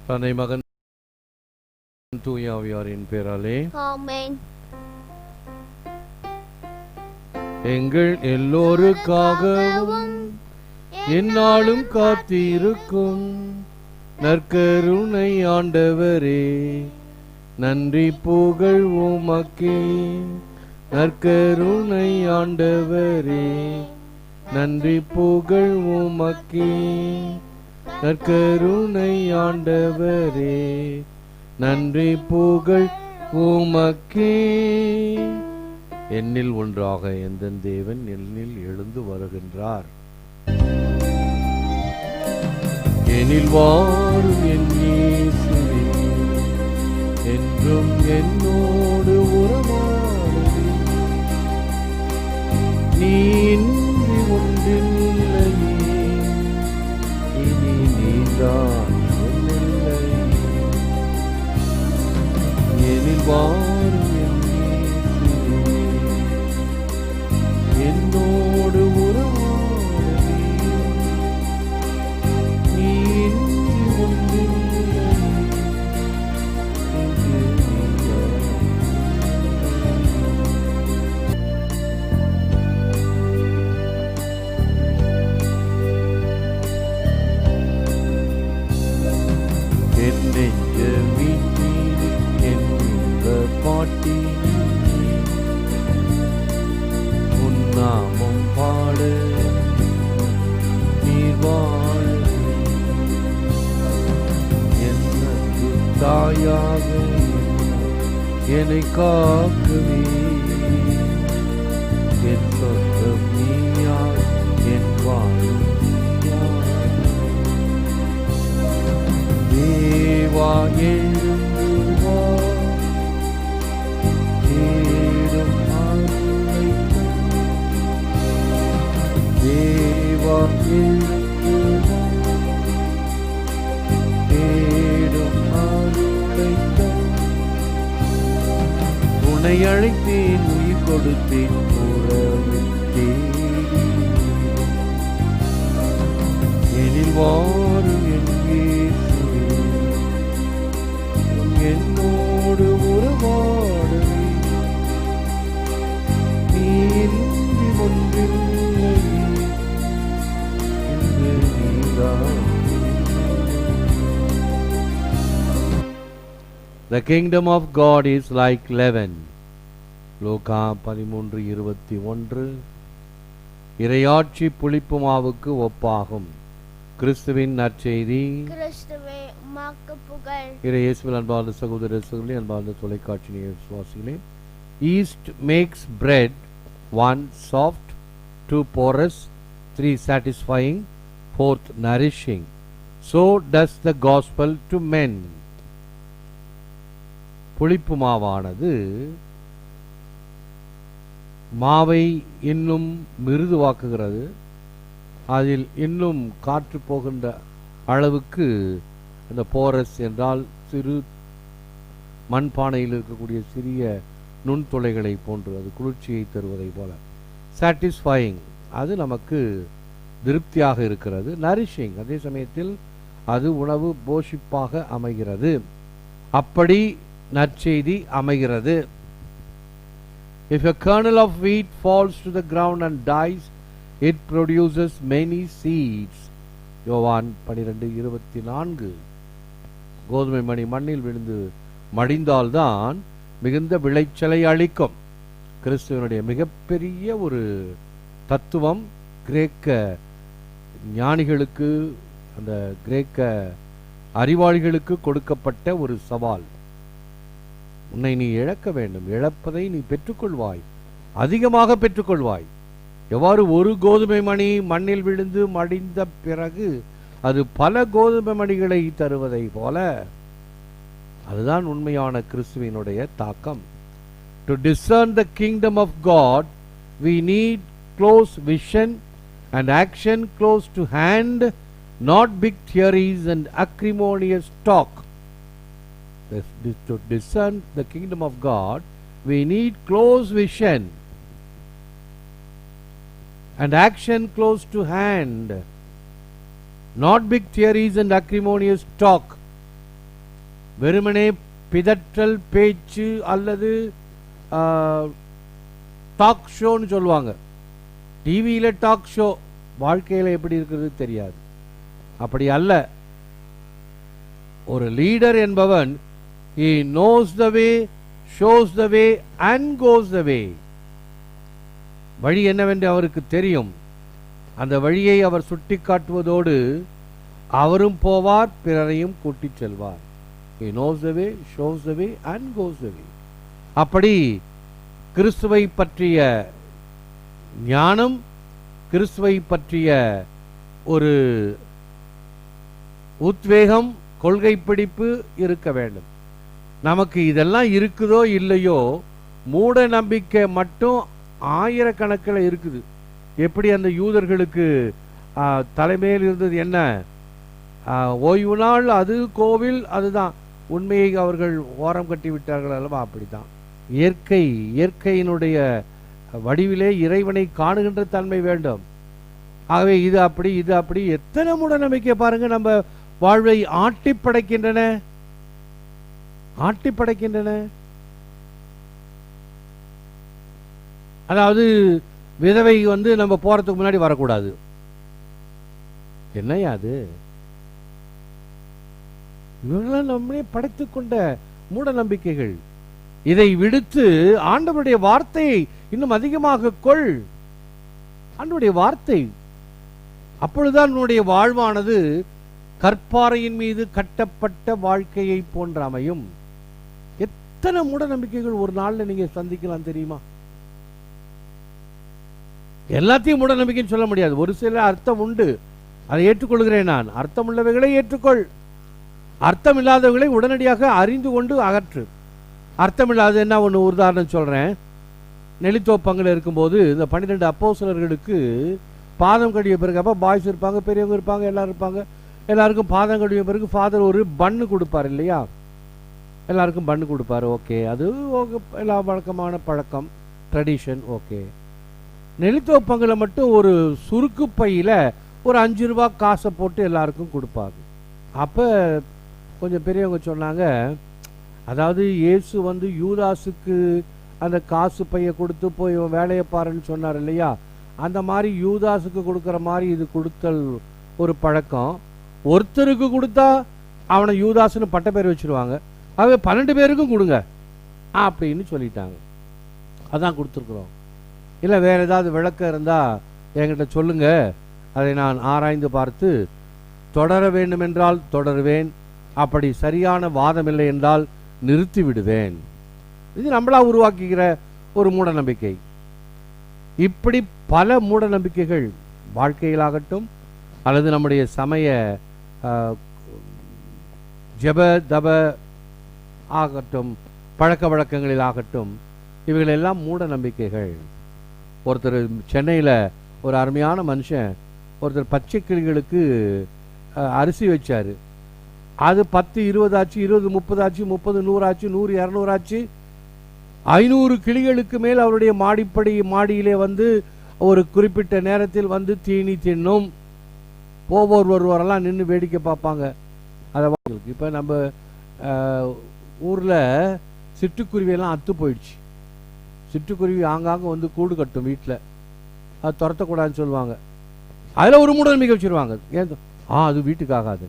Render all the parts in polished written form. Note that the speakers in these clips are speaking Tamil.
தந்தை மகன் தூய ஆவியாரின் பேராலே ஆமென். எங்கள் எல்லோருக்காகவும் எந்நாளும் காத்திருக்கும் நற்கருணை ஆண்டவரே, நன்றி புகழ் உமக்கே. நற்கருணை ஆண்டவரே, நன்றி புகழ் உமக்கே. நற்கருணை ஆண்டவரே, நன்றி புகழ் உமக்கே. என்னில் ஒன்றாக எந்த தேவன் என்னில் எழுந்து வருகின்றார். எனில் வாரும் என் இயேசுவே, என்றும் என்னோடு உறவாடுவே. நீ இன்றி ஒன்றில்லையே, இனி நீதான் என்னில்லை. எனில் வாரும் என் இயேசுவே, என்னோடு உறவாடுவே. நீ இன்றி ஒன்றில்லையே, இனி நீதான். என் நெஞ்ச வீட்டில் என்ற பாட்டில் உன் நாமம் பாட நீர் வாழ. எனக்கு தாயாக என்னை காக்கவே, என் சொந்தம் நீயாய், என் வாழும் நீயாய். தேவா எழுந்து வா, தேடும் அருளை தா. தேவா எழுந்து வா, தேடும் அருளை தா. உன்னை அழைத்தேன், உயிர் கொடுத்தேன், உறவை தேடி. எனில் வாரும் என் இயேசுவே, என்னோடு உறவாடவே. நீ இன்றி ஒன்றில்லையே, இன்று நீதான். The kingdom of God is like leaven. லூக்கா 13:21. இறையாட்சி புளிப்பு மாவுக்கு ஒப்பாகும். கிறிஸ்துவின் நற்செய்தி. கிறிஸ்துவே உமக்கு புகழ். இயேசுவில் அன்பார்ந்த சகோதர சகோதரி, அன்பார்ந்த தொலைக்காட்சி விசுவாசிகளே, east maths bread 1 soft, 2 porous, 3 satisfying, 4th nourishing. So does the gospel to men. புளிப்பு மாவானது மாவை இன்னும் மிருதுவாக்குகிறது. அதில் இன்னும் காற்று போகின்ற அளவுக்கு அந்த போரஸ் என்றால் சிறு மண்பானையில் இருக்கக்கூடிய சிறிய நுண்துளைகளை போன்று அது குளிர்ச்சியை தருவதை போல. சாட்டிஸ்ஃபையிங், அது நமக்கு திருப்தியாக இருக்கிறது. நரிஷிங், அதே சமயத்தில் அது உணவு போஷிப்பாக அமைகிறது. அப்படி நற்செய்தி அமைகிறது. If a kernel of wheat falls to the ground and dies, it produces many seeds. யோவான் 12:24. கோதுமை மணி மண்ணில் விழுந்து மடிந்தால்தான் மிகுந்த விளைச்சலை அளிக்கும். கிறிஸ்துவனுடைய மிகப்பெரிய ஒரு தத்துவம். கிரேக்க ஞானிகளுக்கு, அந்த கிரேக்க அறிவாளிகளுக்கு கொடுக்கப்பட்ட ஒரு சவால். உன்னை நீ இழக்க வேண்டும், இழப்பதை நீ பெற்றுக்கொள்வாய், அதிகமாக பெற்றுக்கொள்வாய். எவ்வாறு ஒரு கோதுமை மணி மண்ணில் விழுந்து மடிந்த பிறகு அது பல கோதுமை மணிகளை தருவதை போல, அதுதான் உண்மையான கிறிஸ்துவினுடைய தாக்கம். To discern the kingdom of God, we need close vision and action close to hand, not big theories and acrimonious talk. To discern the kingdom of God, we need close vision and action close to hand, not big theories and acrimonious talk. வெறுமனே பிதற்றல் பேச்சு அல்லது டாக் ஷோன்னு சொல்லுவாங்க. டிவியில் டாக் ஷோ வாழ்க்கையில் எப்படி இருக்கிறது தெரியாது. அப்படி அல்ல. ஒரு லீடர் என்பவன் he knows the way, shows the way and goes the way. வழி என்னவென்று அவருக்கு தெரியும். அந்த வழியை அவர் சுட்டி காட்டுவதோடு அவரும் போவார், பிறரையும் கூட்டிச் செல்வார். he knows the way, shows the way and goes the way. அப்படி கிறிஸ்துவை பற்றிய ஞானம், கிறிஸ்துவை பற்றிய ஒரு உத்வேகம், கொள்கை பிடிப்பு இருக்க வேண்டும். நமக்கு இதெல்லாம் இருக்குதோ இல்லையோ, மூட நம்பிக்கை மட்டும் ஆயிரக்கணக்கில் இருக்குது. எப்படி அந்த யூதர்களுக்கு தலைமையில் இருந்தது என்ன? ஓய்வு நாள், அது கோவில், அதுதான். உண்மையை அவர்கள் ஓரம் கட்டி விட்டார்கள் அல்லவா? அப்படித்தான் இயற்கையினுடைய வடிவிலே இறைவனை காணுகின்ற தன்மை வேண்டும். ஆகவே இது அப்படி, இது அப்படி, எத்தனை மூட நம்பிக்கை பாருங்க நம்ம வாழ்வை ஆட்டி படைக்கின்றன. அதாவது விதவை நம்ம போறதுக்கு முன்னாடி வரக்கூடாது. என்னையா அது? இவங்களாம் நம்மளே படைத்துக் கொண்ட மூட நம்பிக்கைகள். இதை விடுத்து ஆண்டவருடைய வார்த்தையை இன்னும் அதிகமாக கொள். ஆண்டவருடைய வார்த்தை, அப்பொழுதுதான் உன்னுடைய வாழ்வானது கற்பாறையின் மீது கட்டப்பட்ட வாழ்க்கையை போன்ற அமையும். எத்தனை மூட நம்பிக்கைகள் ஒரு நாள்ல நீங்க சந்திக்கலாம் தெரியுமா? எல்லாத்தையும் மூட நம்பிக்கைன்னு சொல்ல முடியாது. ஒரு சில அர்த்தம் உண்டு, அதை ஏற்றுக்கொள்கிறேன் நான். அர்த்தம் உள்ளவைகளை ஏற்றுக்கொள், அர்த்தம் இல்லாதவர்களை உடனடியாக அறிந்து கொண்டு அகற்று. அர்த்தம் இல்லாத என்ன ஒன்று உதாரணம் சொல்றேன். நெல்லித்தோப்பங்கில் இருக்கும்போது இந்த 12 அப்போஸ்தலர்களுக்கு பாதம் கழுவிய பிறகு, அப்போ பாய்ஸ் இருப்பாங்க, பெரியவங்க இருப்பாங்க, எல்லாரும் இருப்பாங்க. எல்லாருக்கும் பாதம் கழுவிய பிறகு ஃபாதர் ஒரு பன்னு கொடுப்பார் இல்லையா? எல்லாருக்கும் பன்னு கொடுப்பார். ஓகே, அது எல்லா வழக்கமான பழக்கம், ட்ரெடிஷன். ஓகே, நெல்லித்தோப்பங்கில் மட்டும் ஒரு சுருக்கு பையில ஒரு 5 ரூபா காசை போட்டு எல்லாருக்கும் கொடுப்பாங்க. அப்போ கொஞ்சம் பெரியவங்க சொன்னாங்க, அதாவது இயேசு யூதாசுக்கு அந்த காசு பையை கொடுத்து போய் வேலையை பாருன்னு சொன்னார் இல்லையா? அந்த மாதிரி யூதாசுக்கு கொடுக்குற மாதிரி இது கொடுத்தல் ஒரு பழக்கம். ஒருத்தருக்கு கொடுத்தா அவனை யூதாசுன்னு பட்ட பேர் வச்சிருவாங்க. ஆகவே 12 பேருக்கும் கொடுங்க அப்படின்னு சொல்லிட்டாங்க. அதான் கொடுத்துருக்குறோம். இல்லை வேற ஏதாவது விளக்கம் இருந்தால் என்கிட்ட சொல்லுங்க, அதை நான் ஆராய்ந்து பார்த்து தொடர வேண்டுமென்றால் தொடருவேன். அப்படி சரியான வாதம் இல்லை என்றால் நிறுத்தி விடுவேன். இது நம்மளா உருவாக்குகிற ஒரு மூட நம்பிக்கை. இப்படி பல மூட நம்பிக்கைகள் வாழ்க்கையிலாகட்டும் அல்லது நம்முடைய சமய ஜப தப ஆகட்டும், பழக்க வழக்கங்களில் ஆகட்டும், இவைகள் எல்லாம் மூட நம்பிக்கைகள். ஒருத்தர் சென்னையில் ஒரு அருமையான மனுஷன் ஒருத்தர் பச்சை கிளிகளுக்கு அரிசி வச்சாரு. அது 10 20 ஆச்சு, 20 30 ஆச்சு, 30 100 ஆச்சு, 100 200 ஆச்சு. 500 கிளிகளுக்கு மேல் அவருடைய மாடியிலே ஒரு குறிப்பிட்ட நேரத்தில் தீனி தின்னும். போவோர் வருவாரெல்லாம் நின்று வேடிக்கை பார்ப்பாங்க. அதை இப்போ நம்ம ஊரில் சிட்டுக்குருவியெல்லாம் அத்து போயிடுச்சு. சிட்டுக்குருவி ஆங்காங்க கூடு கட்டும் வீட்டில், அது துரத்தக்கூடாதுன்னு சொல்லுவாங்க. அதில் ஒரு மூட நம்பிக்கை வச்சுருவாங்க. ஏன் அது வீட்டுக்கு ஆகாது.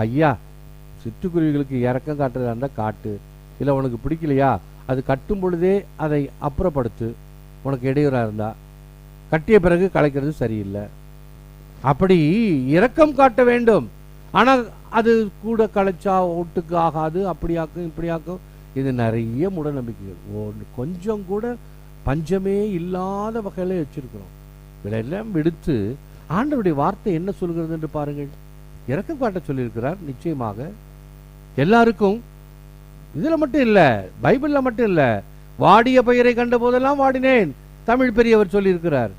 ஐயா, சிட்டுக்குருவிகளுக்கு இறக்கம் காட்டுறதா இருந்தால் காட்டு, இல்லை உனக்கு பிடிக்கலையா அது கட்டும் பொழுதே அதை அப்புறப்படுத்து, உனக்கு இடையூறாக இருந்தா. கட்டிய பிறகு கலைக்கிறது சரியில்லை. அப்படி இரக்கம் காட்ட வேண்டும். ஆனால் அது கூட கலைச்சா ஒட்டுக்கு ஆகாது, அப்படியாக்கும் இப்படியாக்கும். இது நிறைய மூட நம்பிக்கைகள். கொஞ்சம் கூட பஞ்சமே இல்லாத வகையில வச்சிருக்கிறோம். இதெல்லாம் விடுத்து ஆண்டவருடைய வார்த்தை என்ன சொல்கிறது என்று பாருங்கள். இரக்கம் காட்ட சொல்லியிருக்கிறார். நிச்சயமாக எல்லாருக்கும், இதுல மட்டும் இல்ல, பைபிள்ல மட்டும் இல்ல. வாடிய பயிரை கண்ட போதெல்லாம் வாடினேன், தமிழ் பெரியவர் சொல்லியிருக்கிறார்.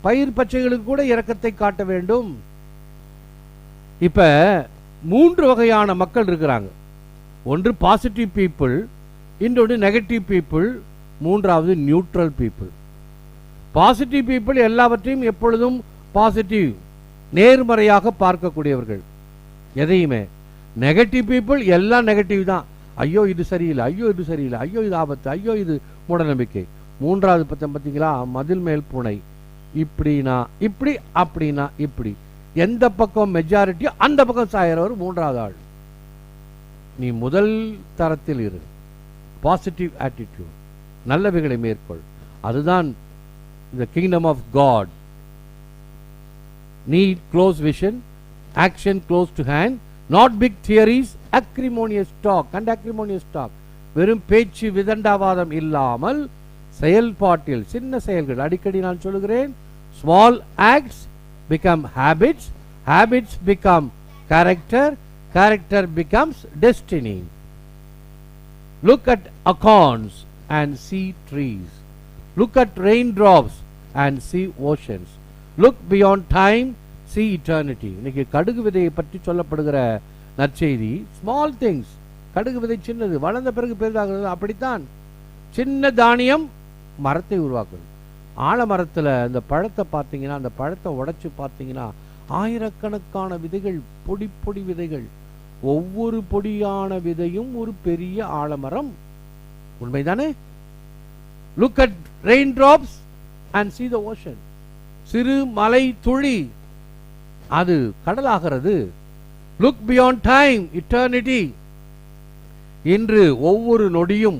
பயிர் பச்சைகளுக்கு கூட இரக்கத்தை காட்ட வேண்டும். இப்ப 3 வகையான மக்கள் இருக்கிறாங்க. ஒன்று பாசிட்டிவ் பீப்புள், இன்னொன்று நெகட்டிவ் பீப்புள், மூன்றாவது நியூட்ரல் பீப்புள். பாசிட்டிவ் பீப்புள் எல்லாவற்றையும் எப்பொழுதும் பாசிட்டிவ், நேர்மறையாக பார்க்கக்கூடியவர்கள் எதையுமே. நெகட்டிவ் பீப்புள் எல்லாம் நெகட்டிவ் தான். ஐயோ இது சரியில்லை, ஐயோ இது சரியில்லை, ஐயோ இது ஆபத்து, ஐயோ இது மூடநம்பிக்கை. மூன்றாவது பக்கம் பார்த்தீங்களா, மதில் மேல் பூனை, இப்படின்னா இப்படி அப்படின்னா இப்படி, எந்த பக்கம் மெஜாரிட்டியோ அந்த பக்கம் சாயறவர் மூன்றாவது ஆள். நீ முதல் தரத்தில் இரு, பாசிட்டிவ் ஆட்டிடியூட், நல்லவைகளை மேற்கொள். அதுதான் the kingdom of God. Need close vision, action close to hand, not big theories, acrimonious talk and acrimonious talk. வெறும் பேச்சு விதண்டாவாதம் இல்லாமல் செயல்பாட்டில் சின்ன செயல்கள். அடிக்கடி நான் சொல்லுகிறேன், small acts become habits, habits become character, character becomes destiny. Look at acorns and see trees. Look at raindrops and see oceans. Look beyond time, see eternity. இன்னைக்கு கடுகு விதையை பற்றி சொல்லப்படுகிற நற்செய்தி, ஸ்மால் திங்ஸ். கடுகு விதை சின்னது, வளர்ந்த பிறகு பெரிதாகிறது. அப்படித்தான் சின்ன தானியம் மரத்தை உருவாக்குது. ஆலமரத்தில் அந்த பழத்தை பார்த்தீங்கன்னா, அந்த பழத்தை உடைச்சு பார்த்தீங்கன்னா ஆயிரக்கணக்கான விதைகள், பொடி பொடி விதைகள். ஒவ்வொரு பொடியான விதையும் ஒரு பெரிய ஆலமரம். உண்மைதானே? Look at raindrops and see the ocean. சிறு மலை துளி அது கடலாகிறது. Look beyond time, eternity. இன்று ஒவ்வொரு நொடியும்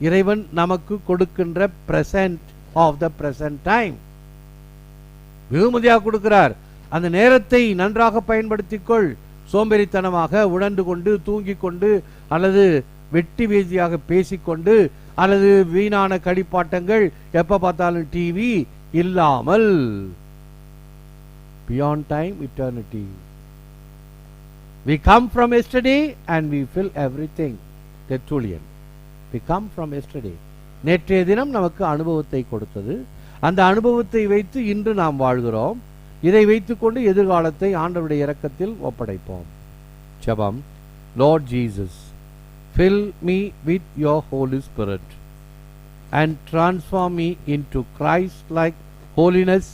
இறைவன் நமக்கு கொடுக்கின்ற present of the present time. வெகுமதியாக கொடுக்கிறார். அந்த நேரத்தை நன்றாக பயன்படுத்திக்கொள். சோம்பேறித்தனமாக உழண்டு கொண்டு தூங்கிக் கொண்டு அல்லது வெட்டி வேதியாக பேசிக்கொண்டு அல்லது வீணான கடிப்பாட்டங்கள், எப்ப பார்த்தாலும் டிவி இல்லாமல், beyond time, eternity. We come from yesterday and we fill everything. Tertullian. We come from yesterday. நேற்றைய தினம் நமக்கு அனுபவத்தை கொடுத்தது. அந்த அனுபவத்தை வைத்து இன்று நாம் வாழ்கிறோம். இதை வைத்துக்கொண்டு எதிர்காலத்தை ஆண்டவருடைய இரக்கத்தில் ஒப்படைப்போம். ஜெபம். Lord Jesus, fill me with your Holy Spirit and transform me into Christ-like holiness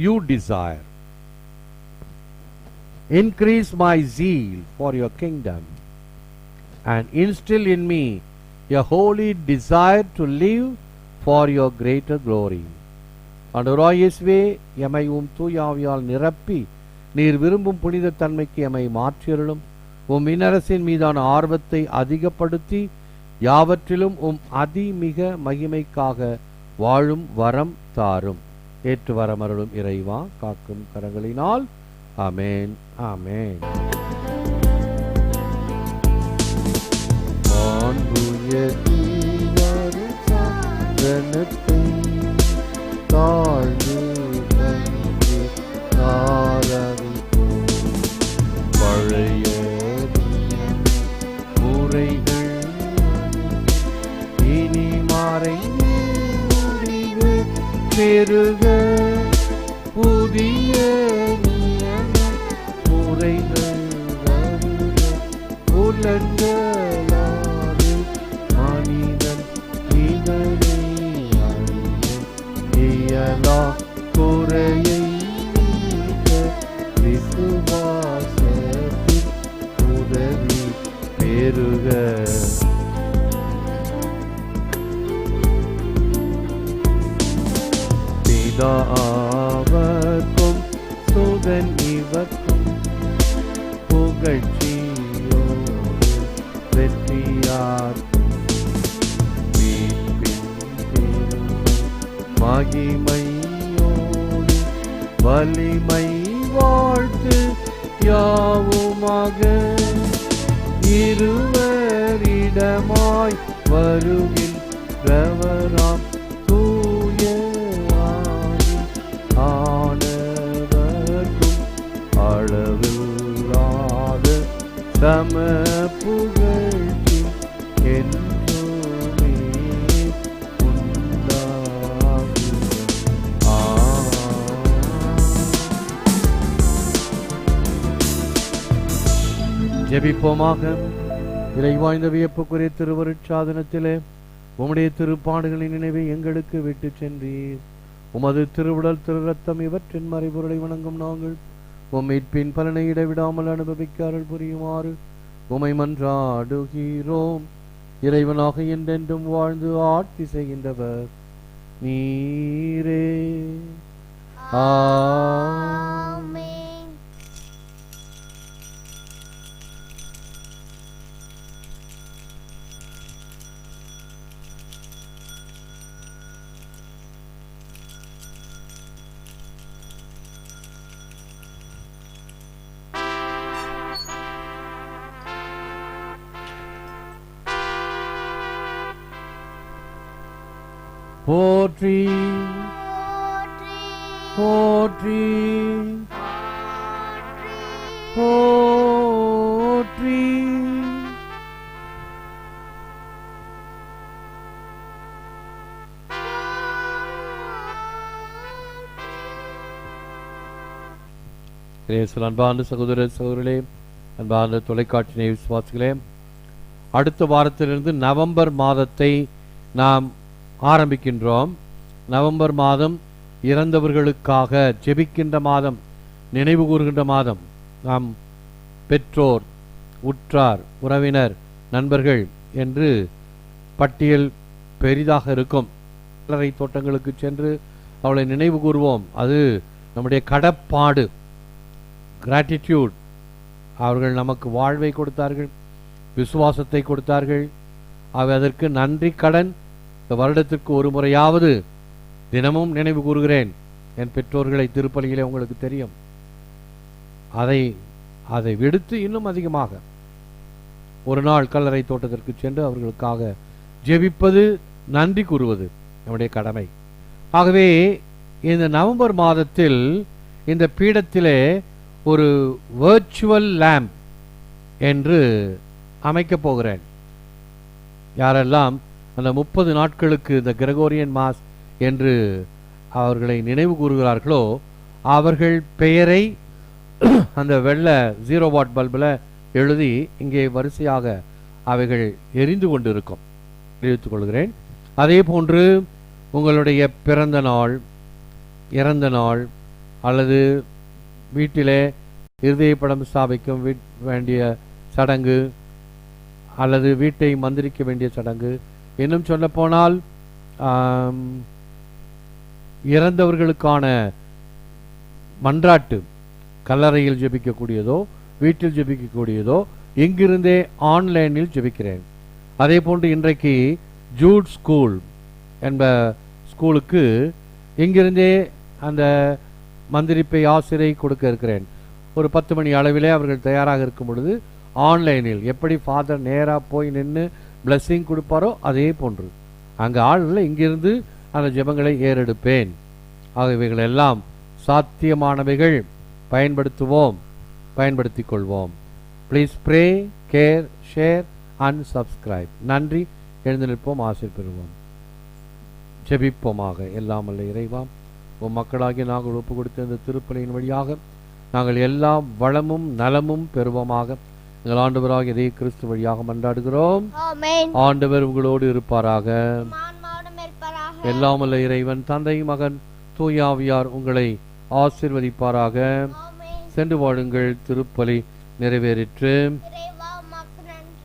you desire. Increase my zeal for your kingdom and instill in me a holy desire to live for your greater glory. ஆண்டவராகிய இயேசுவே, எமை தூய ஆவியால் நிரப்பி நீர் விரும்பும் புனித தன்மைக்கு எமை மாற்றியருளும். விண்ணரசின் மீதான ஆர்வத்தை அதிகப்படுத்தி யாவற்றிலும் அதிமிக மகிமைக்காக வாழும் வரம் தாரும். ஏற்று வரமருளும் இறைவா, காக்கும் கரங்களினால். ஆமேன், ஆமேன். பழைய முறைகள் இனி மறைந்து முடிவு பெருக, புதிய நியம முறைகள் வருக. புலன்களாது மனிதன் இதனை அறிய இயலா குறையை நீக்க விசுவாசத்தின் உதவி பெருக. பிதாவர்க்கும் சுதன் இவர்க்கும் புகழ்ச்சியோடு வெற்றியார்க்கும் மீட்பின் மகிமையோடு வலிமை வாழ்த்து யாவுமாக. இருவரிடமாய் வருகின்றவராம் தூய ஆனவர்க்கும் அளவில்லாத சம புகழ்ச்சி என்றுமே உண்டாகும். ஜெபிப்போமாக. இறைவாய்ந்த வியப்புக்குரிய திருவருட்சாதனத்திலே உம்முடைய திருப்பாடுகளின் நினைவை எங்களுக்கு விட்டு சென்றீர். உமது திருவுடல் திரு ரத்தம் இவற்றின் மறைபொருளை வணங்கும் நாங்கள் உம் மீட்பின் பலனை இடைவிடாமல் அனுபவிக்க அருள் புரியுமாறு உமை மன்றாடுகிறோம். இறைவனாக என்றென்றும் வாழ்ந்து ஆட்சி செய்கின்றவர் நீரே. ஆமென். போற்றி போற்றி போற்றி போற்றி. அன்பார்ந்த சகோதர சகோதரர்களே, அன்பார்ந்த தொலைக்காட்சி விசுவாசிகளே, அடுத்த வாரத்திலிருந்து நவம்பர் மாதத்தை நாம் ஆரம்பிக்கின்றோம். நவம்பர் மாதம் இறந்தவர்களுக்காக ஜெபிக்கின்ற மாதம், நினைவு கூறுகின்ற மாதம். நாம் பெற்றோர், உற்றார், உறவினர், நண்பர்கள் என்று பட்டியல் பெரிதாக இருக்கும். கல்லறை தோட்டங்களுக்கு சென்று அவளை நினைவு கூறுவோம். அது நம்முடைய கடப்பாடு, கிராட்டிடியூட். அவர்கள் நமக்கு வாழ்வை கொடுத்தார்கள், விசுவாசத்தை கொடுத்தார்கள். அதற்கு நன்றி கடன். இந்த வருடத்திற்கு ஒரு முறையாவது தினமும் நினைவு கூறுகிறேன் என் பெற்றோர்களை திருப்பலியிலே. உங்களுக்கு தெரியும். அதை விடுத்து இன்னும் அதிகமாக ஒரு நாள் கல்லறை தோட்டத்திற்கு சென்று அவர்களுக்காக ஜெபிப்பது, நன்றி கூறுவது நம்முடைய கடமை. ஆகவே இந்த நவம்பர் மாதத்தில் இந்த பீடத்திலே ஒரு வர்ச்சுவல் லேம்ப் என்று அமைக்கப் போகிறேன். யாரெல்லாம் அந்த 30 நாட்களுக்கு இந்த கிரகோரியன் மாஸ் என்று அவர்களை நினைவு கூறுகிறார்களோ அவர்கள் பெயரை அந்த வெள்ளை 0 வாட் பல்பில் எழுதி இங்கே வரிசையாக அவைகள் எரிந்து கொண்டிருக்கும். தெரிவித்துக் கொள்கிறேன். அதே போன்று உங்களுடைய பிறந்த நாள், இறந்த நாள், அல்லது வீட்டிலே இருதய படம் ஸ்தாபிக்கும் வேண்டிய சடங்கு, அல்லது வீட்டை மந்திரிக்க வேண்டிய சடங்கு, இன்னும் சொல்ல போனால் இறந்தவர்களுக்கான மன்றாட்டு, கல்லறையில் ஜெபிக்கக்கூடியதோ வீட்டில் ஜெபிக்கக்கூடியதோ இங்கிருந்தே ஆன்லைனில் ஜெபிக்கிறேன். அதே போன்று இன்றைக்கு ஜூட் ஸ்கூல் என்ப ஸ்கூலுக்கு இங்கிருந்தே அந்த மந்திரிப்பை ஆசிரியை கொடுக்க இருக்கிறேன். ஒரு 10 மணி அளவிலே அவர்கள் தயாராக இருக்கும் பொழுது ஆன்லைனில் எப்படி ஃபாதர் நேராக போய் நின்று பிளஸ்ஸிங் கொடுப்பாரோ அதே போன்று அங்கே ஆள்களை இங்கிருந்து அந்த ஜெபங்களை ஏறெடுப்பேன். ஆகியவைகள் எல்லாம் சாத்தியமானவைகள். பயன்படுத்துவோம், பயன்படுத்திக் கொள்வோம். Please pray, care, share and subscribe. நன்றி. எழுந்து நிற்போம், ஆசீர் பெறுவோம். ஜெபிப்போமாக. எல்லாம் வல்ல இறைவா, உம் மக்களாகிய நாங்கள் ஒப்பு கொடுத்த இந்த திருப்பலியின் வழியாக நாங்கள் எல்லா வளமும் நலமும் பெறுவோமாக. எங்கள் ஆண்டவராக இதே கிறிஸ்து வழியாக மன்றாடுகிறோம். ஆண்டவர் உங்களோடு இருப்பாராக. எல்லாம் வல்ல இறைவன் தந்தை, மகன், தூய ஆவியார் உங்களை ஆசீர்வதிப்பாராக. சென்று வாழுங்கள். திருப்பலி நிறைவேறிற்று.